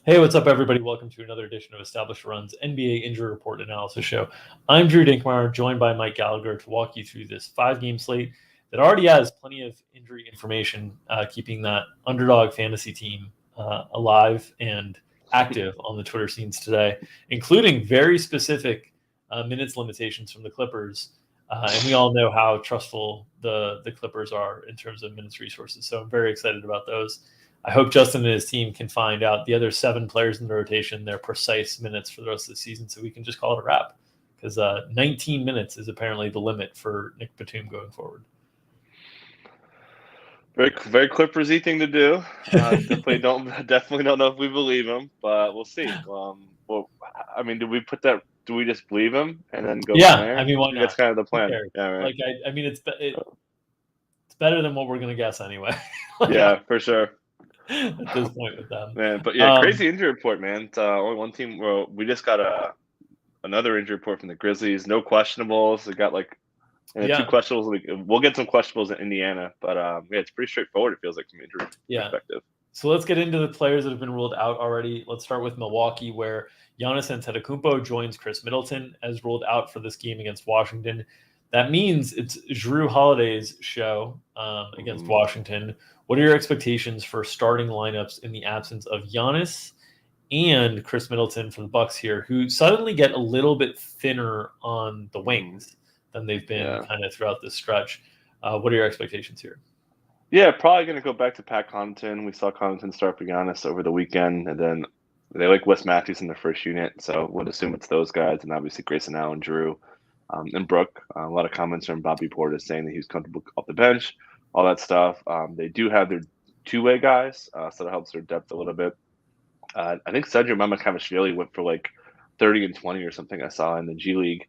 Hey, what's up, everybody? Welcome to another edition of Established Run's NBA Injury Report Analysis Show. I'm Drew Dinkmeyer, joined by Mike Gallagher to walk you through this 5-game slate that already has plenty of injury information, keeping that underdog fantasy team alive and active on the Twitter scenes today, including very specific minutes limitations from the Clippers. And we all know how trustful the Clippers are in terms of minutes resources. So I'm very excited about those. I hope Justin and his team can find out the other 7 players in the rotation, their precise minutes for the rest of the season, so we can just call it a wrap. Because 19 minutes is apparently the limit for Nick Batum going forward. Very Clippers-y thing to do. Definitely don't know if we believe him, but we'll see. Do we put that? Do we just believe him and then go from there? I mean, why not? That's kind of the plan. Yeah, right. It's better than what we're going to guess anyway. Yeah, for sure. At this point with them, man. But yeah, crazy injury report, man. It's only one team. Well, we just got another injury report from the Grizzlies. No questionables. They got 2 questionables. We'll get some questionables in Indiana, but it's pretty straightforward. It feels like from injury perspective. So let's get into the players that have been ruled out already. Let's start with Milwaukee, where Giannis Antetokounmpo joins Chris Middleton as ruled out for this game against Washington. That means it's Jrue Holiday's show against Washington. What are your expectations for starting lineups in the absence of Giannis and Chris Middleton for the Bucks here, who suddenly get a little bit thinner on the wings than they've been kind of throughout this stretch? What are your expectations here? Yeah, probably going to go back to Pat Connaughton. We saw Connaughton start for Giannis over the weekend, and then they like Wes Matthews in the first unit, so we'll assume it's those guys, and obviously Grayson Allen, Drew, and Brook. A lot of comments from Bobby Portis saying that he was comfortable off the bench, all that stuff. They do have their two-way guys, so that helps their depth a little bit. I think Sergio Mamakavashvili went for 30 and 20 or something I saw in the G League.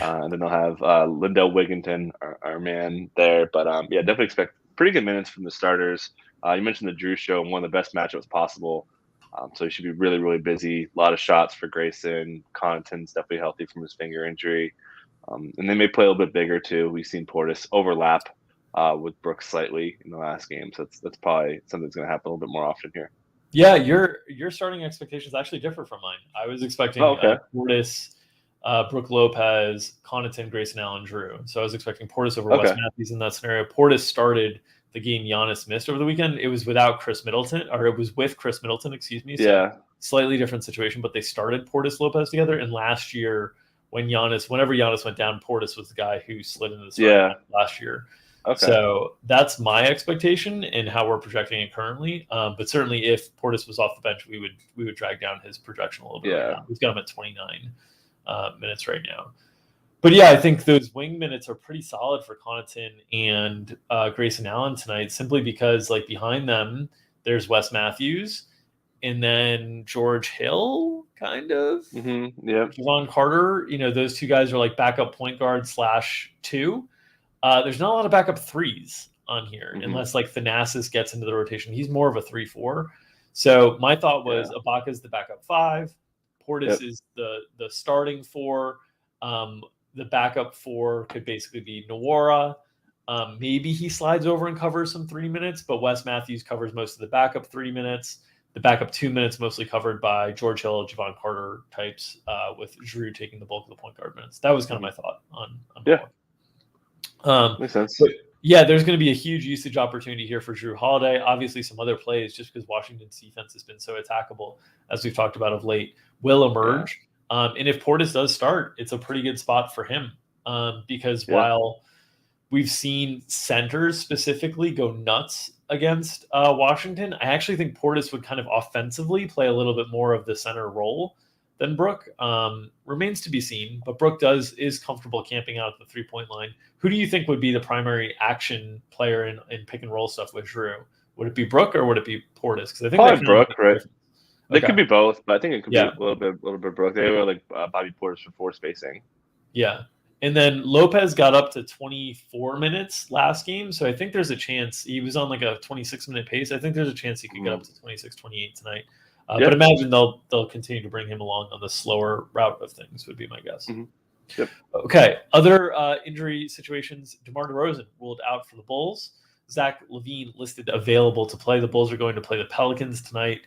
And then they'll have Lindell Wigginton, our man there. But, definitely expect pretty good minutes from the starters. You mentioned the Drew show, one of the best matchups possible. So he should be really, really busy. A lot of shots for Grayson. Connaughton's definitely healthy from his finger injury. And they may play a little bit bigger, too. We've seen Portis overlap with Brooks slightly in the last game. So that's probably something that's going to happen a little bit more often here. Yeah, your starting expectations actually differ from mine. I was expecting Portis, Brook Lopez, Connaughton, Grayson Allen, Drew. So I was expecting Portis over Wes Matthews in that scenario. Portis started the game Giannis missed over the weekend. It was without Chris Middleton, or it was with Chris Middleton, excuse me. So slightly different situation, but they started Portis Lopez together. And last year, whenever Giannis went down, Portis was the guy who slid into the start last year. Okay. So that's my expectation and how we're projecting it currently. But certainly, if Portis was off the bench, we would drag down his projection a little bit. Right now. We've got him at 29 minutes right now. But yeah, I think those wing minutes are pretty solid for Connaughton and Grayson Allen tonight, simply because behind them there's Wes Matthews and then George Hill, kind of. Javon Carter. Those two guys are backup point guard /2. There's not a lot of backup threes on here, unless Thanasis gets into the rotation. He's more of a 3-4. So my thought was Ibaka's the backup 5. Portis is the starting 4. The backup 4 could basically be Nwora. Maybe he slides over and covers some 3 minutes, but Wes Matthews covers most of the backup 3 minutes. The backup 2 minutes mostly covered by George Hill, Javon Carter types, with Drew taking the bulk of the point guard minutes. That was kind of my thought on makes sense. But there's going to be a huge usage opportunity here for Jrue Holiday. Obviously, some other plays, just because Washington's defense has been so attackable, as we've talked about of late, will emerge. And if Portis does start, it's a pretty good spot for him because while we've seen centers specifically go nuts against Washington, I actually think Portis would kind of offensively play a little bit more of the center role than Brook. Remains to be seen, but Brook is comfortable camping out at the 3-point line. Who do you think would be the primary action player in pick and roll stuff with Drew? Would it be Brook or would it be Portis? Because I think probably Brook, right? They could be both, but I think it could be a little bit Brook. They were Bobby Portis for 4 spacing. Yeah, and then Lopez got up to 24 minutes last game, so I think there's a chance he was on a 26-minute pace. I think there's a chance he could get up to 26, 28 tonight. But imagine they'll continue to bring him along on the slower route of things, would be my guess. Okay, other injury situations. DeMar DeRozan ruled out for the Bulls. Zach LaVine listed available to play. The Bulls are going to play the Pelicans tonight.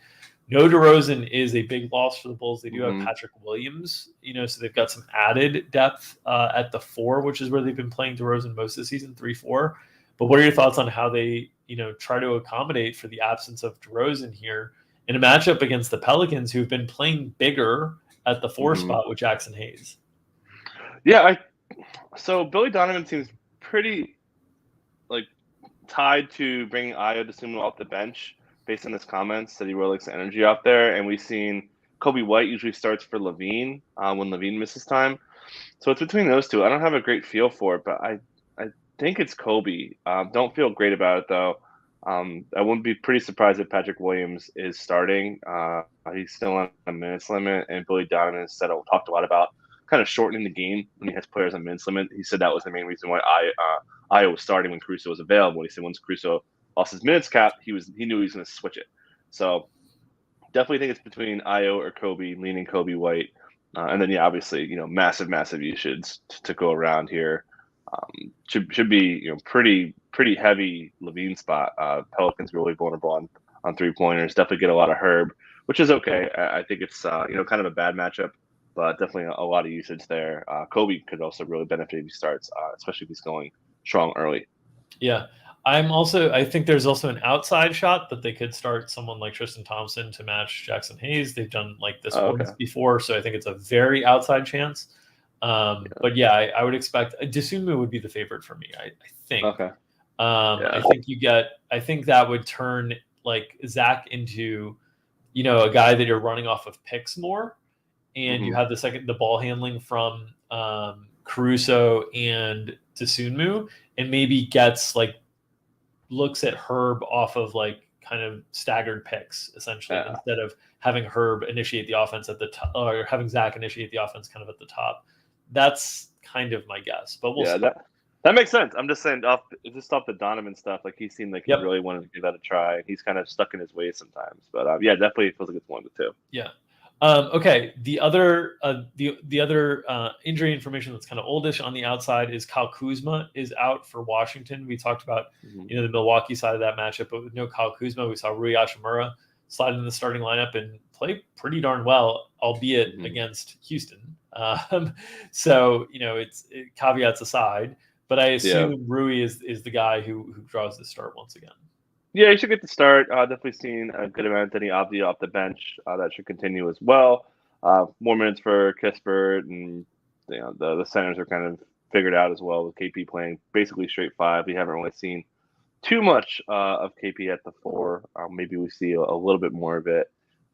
No DeRozan is a big loss for the Bulls. They do have Mhm. Patrick Williams, so they've got some added depth at the 4, which is where they've been playing DeRozan most of the season, 3-4. But what are your thoughts on how they, try to accommodate for the absence of DeRozan here in a matchup against the Pelicans, who've been playing bigger at the 4 spot with Jackson Hayes? Yeah, so Billy Donovan seems pretty tied to bringing Ayo Dosunmu off the bench based on his comments that he really likes the energy out there. And we've seen Kobe White usually starts for Levine when Levine misses time. So it's between those two. I don't have a great feel for it, but I think it's Kobe. Don't feel great about it, though. I wouldn't be pretty surprised if Patrick Williams is starting. He's still on a minutes limit, and Billy Donovan talked a lot about kind of shortening the game when he has players on minutes limit. He said that was the main reason why Ayo was starting when Caruso was available. He said once Caruso lost his minutes cap, he knew he was going to switch it. So definitely think it's between Ayo or Kobe, leaning Kobe White. And then, obviously, massive usage to go around here. Should be, pretty heavy Levine spot. Pelicans really vulnerable on 3-pointers. Definitely get a lot of Herb, which is okay. I think it's, kind of a bad matchup, but definitely a lot of usage there. Kobe could also really benefit if he starts, especially if he's going strong early. Yeah. I think there's also an outside shot that they could start someone like Tristan Thompson to match Jackson Hayes. They've done this once before, so I think it's a very outside chance. But yeah, I would expect Dosunmu would be the favorite for me. I think. Okay. I think that would turn Zach into, a guy that you're running off of picks more, and you have the ball handling from Caruso and Dosunmu, and maybe gets looks at Herb off of kind of staggered picks essentially, instead of having Herb initiate the offense at the top, or having Zach initiate the offense kind of at the top. That's kind of my guess, but we'll see. That makes sense. I'm just saying, just off the Donovan stuff, he seemed like he really wanted to give that a try. He's kind of stuck in his ways sometimes, but definitely feels like it's one of the two. Yeah. Okay. The other injury information that's kind of oldish on the outside is Kyle Kuzma is out for Washington. We talked about the Milwaukee side of that matchup, but with no Kyle Kuzma, we saw Rui Hachimura slide in the starting lineup and play pretty darn well, albeit against Houston. So it's caveats aside, but I assume Rui is the guy who draws the start once again. Yeah, he should get the start. Definitely seen a good amount of Denny Avdia off the bench. That should continue as well. More minutes for Kispert, and the centers are kind of figured out as well with KP playing basically straight 5. We haven't really seen too much of KP at the 4. Maybe we see a little bit more of it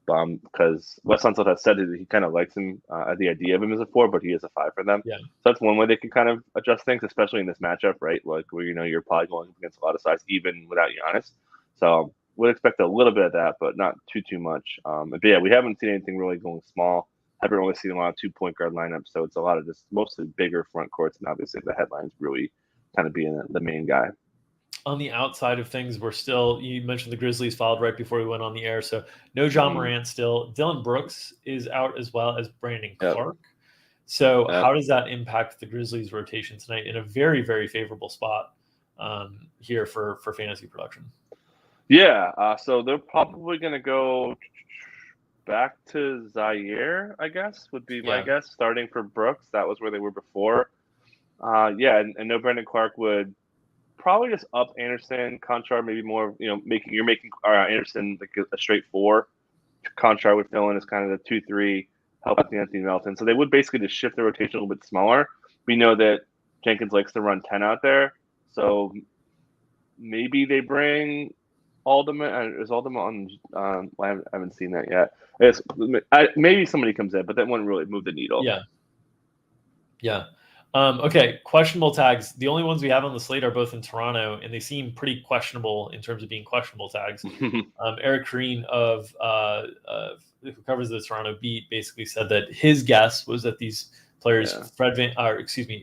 because Wes Unseld has said that he kind of likes him, the idea of him as a 4, but he is a 5 for them. Yeah. So that's one way they can kind of adjust things, especially in this matchup, right? Where you're probably going against a lot of size even without Giannis. So would expect a little bit of that, but not too much. But yeah, we haven't seen anything really going small. Haven't really seen a lot of 2-point guard lineups, so it's a lot of just mostly bigger front courts, and obviously the headlines really kind of being the main guy. On the outside of things, you mentioned the Grizzlies fouled right before we went on the air, so no John Morant still. Dylan Brooks is out as well as Brandon Clark. So how does that impact the Grizzlies' rotation tonight in a very, very favorable spot here for fantasy production? Yeah, so they're probably going to go back to Zaire, I guess, would be my guess, starting for Brooks. That was where they were before. And no Brandon Clark would probably just up Anderson. Conchar maybe more, making Anderson like a straight 4. Conchar would fill in as kind of the 2-3, help out the Anthony Melton. So they would basically just shift the rotation a little bit smaller. We know that Jenkins likes to run 10 out there, so maybe they bring Alderman. Is Alderman on? I haven't seen that yet. Maybe somebody comes in, but that wouldn't really move the needle. Yeah. Okay, questionable tags. The only ones we have on the slate are both in Toronto, and they seem pretty questionable in terms of being questionable tags. Eric Green who covers the Toronto beat basically said that his guess was that these players,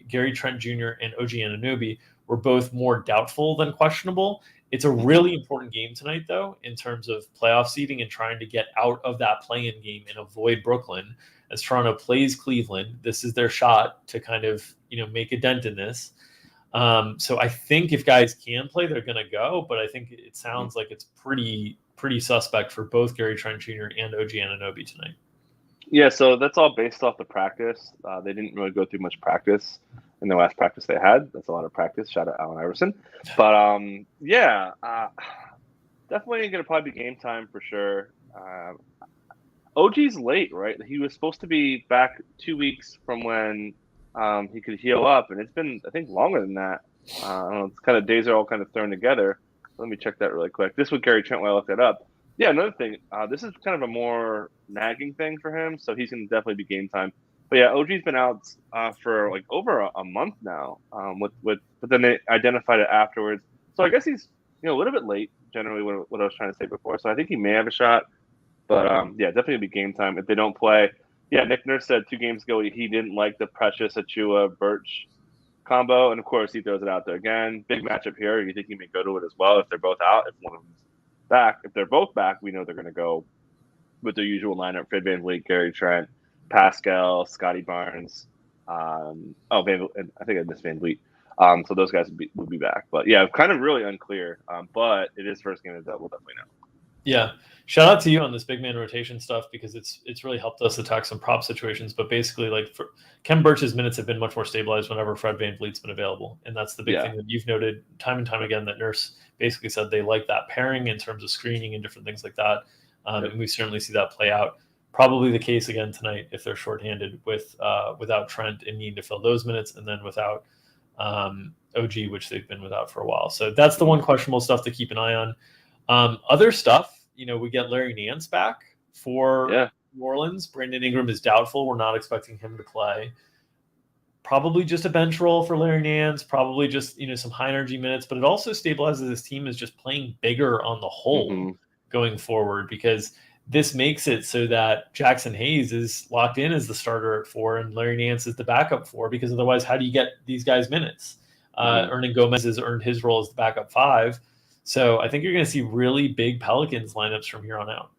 Gary Trent Jr. and OG Anunoby, were both more doubtful than questionable. It's a really important game tonight, though, in terms of playoff seeding and trying to get out of that play-in game and avoid Brooklyn. As Toronto plays Cleveland, this is their shot to kind of, make a dent in this. So I think if guys can play, they're going to go. But I think it sounds like it's pretty pretty suspect for both Gary Trent Jr. and OG Anunoby tonight. Yeah, so that's all based off the practice. They didn't really go through much practice in the last practice they had. That's a lot of practice. Shout out Allen Iverson. But definitely going to probably be game time for sure. OG's late, right? He was supposed to be back 2 weeks from when he could heal up, and it's been, I think, longer than that. I don't know, it's kind of days are all kind of thrown together. Let me check that really quick. This was Gary Trent while I looked that up. Yeah, another thing. This is kind of a more nagging thing for him, so he's going to definitely be game time. But yeah, OG's been out for like over a month now. But then they identified it afterwards. So I guess he's a little bit late. Generally, what I was trying to say before. So I think he may have a shot. But yeah, definitely be game time if they don't play. Yeah, Nick Nurse said 2 games ago he didn't like the Precious Achua Birch combo, and of course he throws it out there again. Big matchup here. You think he may go to it as well if they're both out. If one of them's back, if they're both back, we know they're going to go with their usual lineup: Fred VanVleet, Gary Trent, Pascal, Scotty Barnes. I think I missed VanVleet. So those guys would be back. But yeah, kind of really unclear. But it is first game of the we'll definitely know. Yeah. Shout out to you on this big man rotation stuff because it's really helped us attack some prop situations. But basically, like Kem Birch's minutes have been much more stabilized whenever Fred VanVleet's been available. And that's the big thing that you've noted time and time again, that Nurse basically said they like that pairing in terms of screening and different things like that. And we certainly see that play out. Probably the case again tonight if they're shorthanded without Trent and needing to fill those minutes, and then without OG, which they've been without for a while. So that's the one questionable stuff to keep an eye on. Other stuff, we get Larry Nance back for New Orleans. Brandon Ingram is doubtful. We're not expecting him to play. Probably just a bench role for Larry Nance, probably just, some high energy minutes, but it also stabilizes his team as just playing bigger on the whole going forward, because this makes it so that Jackson Hayes is locked in as the starter at 4 and Larry Nance is the backup 4, because otherwise how do you get these guys minutes? Hernan Gomez has earned his role as the backup 5. So I think you're going to see really big Pelicans lineups from here on out.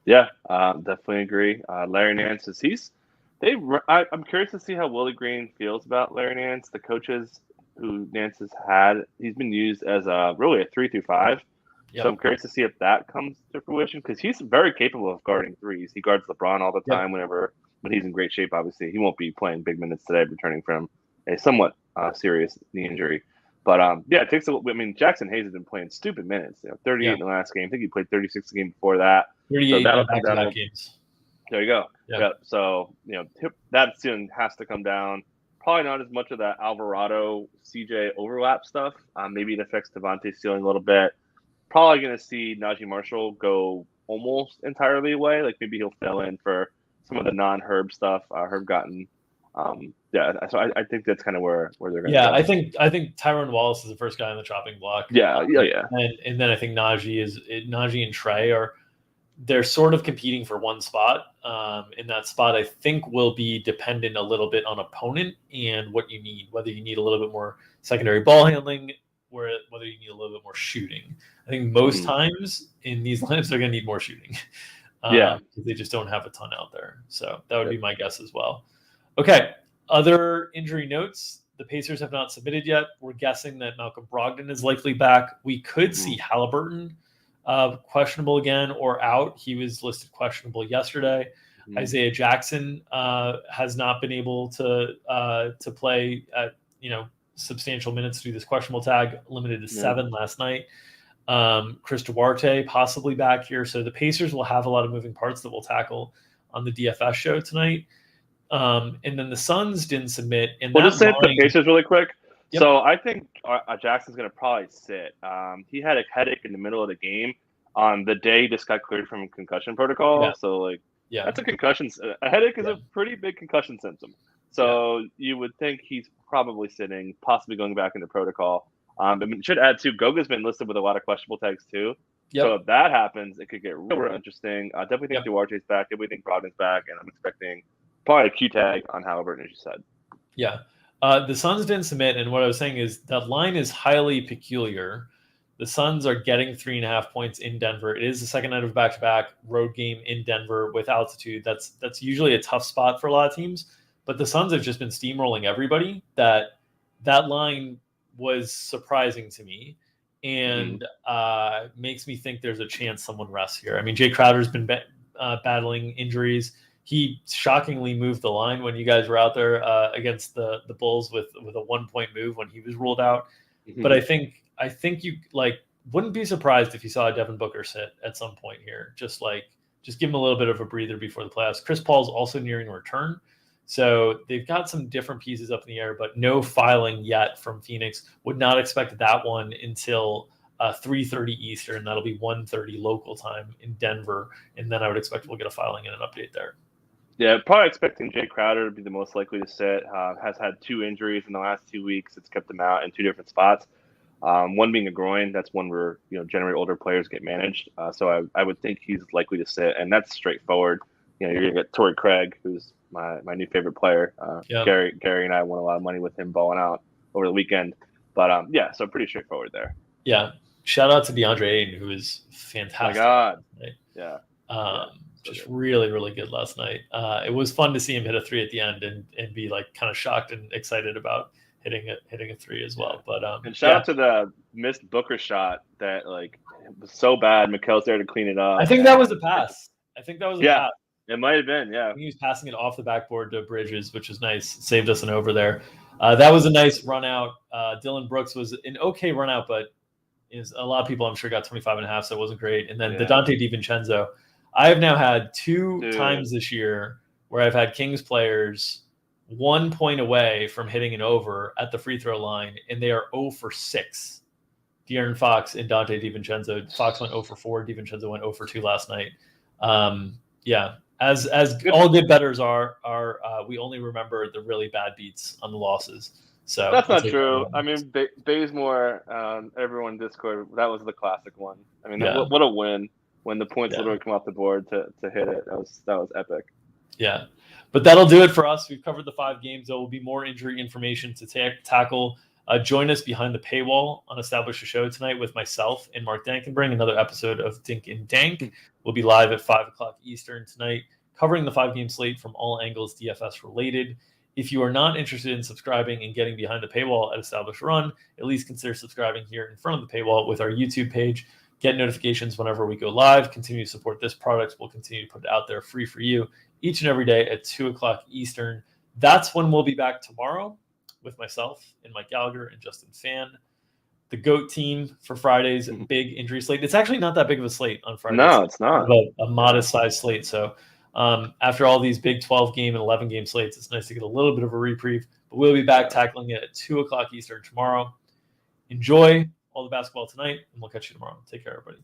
Yeah, definitely agree. Larry Nance I'm curious to see how Willie Green feels about Larry Nance. The coaches who Nance has had, he's been used as really a 3 through 5. Yep. So I'm curious to see if that comes to fruition, because he's very capable of guarding threes. He guards LeBron all the time when he's in great shape. Obviously, he won't be playing big minutes today, returning from a somewhat serious knee injury. But it takes Jackson Hayes has been playing stupid minutes. 38 in the last game. I think he played 36 the game before that. 38 back-to-back games. There you go. Yeah. So that soon has to come down. Probably not as much of that Alvarado CJ overlap stuff. Maybe it affects Devontae's ceiling a little bit. Probably going to see Najee Marshall go almost entirely away. Like maybe he'll fill in for some of the non-Herb stuff. Herb gotten. So I think that's kind of where they're going to go. I think Tyrone Wallace is the first guy on the chopping block. Yeah. And then I think Najee and Trey they're sort of competing for one spot. In that spot, I think will be dependent a little bit on opponent and what you need, whether you need a little bit more secondary ball handling, or whether you need a little bit more shooting. I think most times in these lineups, they're going to need more shooting. Because they just don't have a ton out there. So that would be my guess as well. Okay. Other injury notes. The Pacers have not submitted yet. We're guessing that Malcolm Brogdon is likely back. We could see Halliburton questionable again or out. He was listed questionable yesterday. Isaiah Jackson has not been able to play at substantial minutes through this questionable tag, limited to 7 last night. Chris Duarte possibly back here. So the Pacers will have a lot of moving parts that we'll tackle on the DFS show tonight. And then the Suns didn't submit. And we'll just say the Pacers really quick. Yep. So I think Jackson's going to probably sit. He had a headache in the middle of the game on the day he just got cleared from concussion protocol. Yeah. So that's a concussion. A headache is a pretty big concussion symptom. So you would think he's probably sitting, possibly going back into protocol. Should add too, Goga's been listed with a lot of questionable tags too. Yep. So if that happens, it could get real interesting. I definitely think Duarte's back. Definitely think Brogdon's back, and I'm expecting probably a Q tag on Halliburton, as you said. Yeah. The Suns didn't submit, and what I was saying is that line is highly peculiar. The Suns are getting 3.5 points in Denver. It is the second night of a back-to-back road game in Denver with altitude. That's usually a tough spot for a lot of teams, but the Suns have just been steamrolling everybody. That line was surprising to me, and makes me think there's a chance someone rests here. I mean, Jay Crowder's been battling injuries. He shockingly moved the line when you guys were out there against the Bulls with a 1-point move when he was ruled out. But I think you wouldn't be surprised if you saw a Devin Booker sit at some point here. Just give him a little bit of a breather before the playoffs. Chris Paul's also nearing return. So they've got some different pieces up in the air, but no filing yet from Phoenix. Would not expect that one until 3:30 Eastern. That'll be 1:30 local time in Denver. And then I would expect we'll get a filing and an update there. Yeah, probably expecting Jay Crowder to be the most likely to sit. Has had 2 injuries in the last 2 weeks. It's kept him out in 2 different spots. One being a groin. That's one where generally older players get managed. So I would think he's likely to sit, and that's straightforward. You're gonna get Torrey Craig, who's my new favorite player. Gary and I won a lot of money with him balling out over the weekend. But so pretty straightforward there. Yeah, shout out to DeAndre Ayton, who is fantastic. Oh my God. Yeah. Just really, really good last night. It was fun to see him hit a 3 at the end and be kind of shocked and excited about hitting a 3 as well. But and shout out to the missed Booker shot that it was so bad. Mikel's there to clean it up. I think that was a pass. Pass. It might have been, yeah. He was passing it off the backboard to Bridges, which was nice. Saved us an over there. That was a nice run out. Dylan Brooks was an okay run out, but a lot of people I'm sure got 25.5, so it wasn't great. And then the Dante DiVincenzo. I have now had 2 times this year where I've had Kings players 1 point away from hitting an over at the free throw line, and they are 0 for 6. De'Aaron Fox and Dante DiVincenzo. Fox went 0 for 4. DiVincenzo went 0 for 2 last night. As all good bettors are, we only remember the really bad beats on the losses. So that's not true. I mean, Bazemore, everyone in Discord, that was the classic one. I mean, what a win when the points literally come off the board to hit it. That was epic. Yeah, but that'll do it for us. We've covered the 5 games. There will be more injury information to tackle. Join us behind the paywall on Establish a Show tonight with myself and Mark Dankenbring. Another episode of Dink and Dank will be live at 5 o'clock Eastern tonight, covering the 5-game slate from all angles DFS related. If you are not interested in subscribing and getting behind the paywall at Establish Run, at least consider subscribing here in front of the paywall with our YouTube page. Get notifications whenever we go live. Continue to support this product. We'll continue to put it out there free for you each and every day at 2 o'clock Eastern. That's when we'll be back tomorrow with myself and Mike Gallagher and Justin Fan. The GOAT team for Friday's big injury slate. It's actually not that big of a slate on Friday. No, it's not. A modest-sized slate. So after all these big 12-game and 11-game slates, it's nice to get a little bit of a reprieve. But we'll be back tackling it at 2 o'clock Eastern tomorrow. Enjoy all the basketball tonight, and we'll catch you tomorrow. Take care, everybody.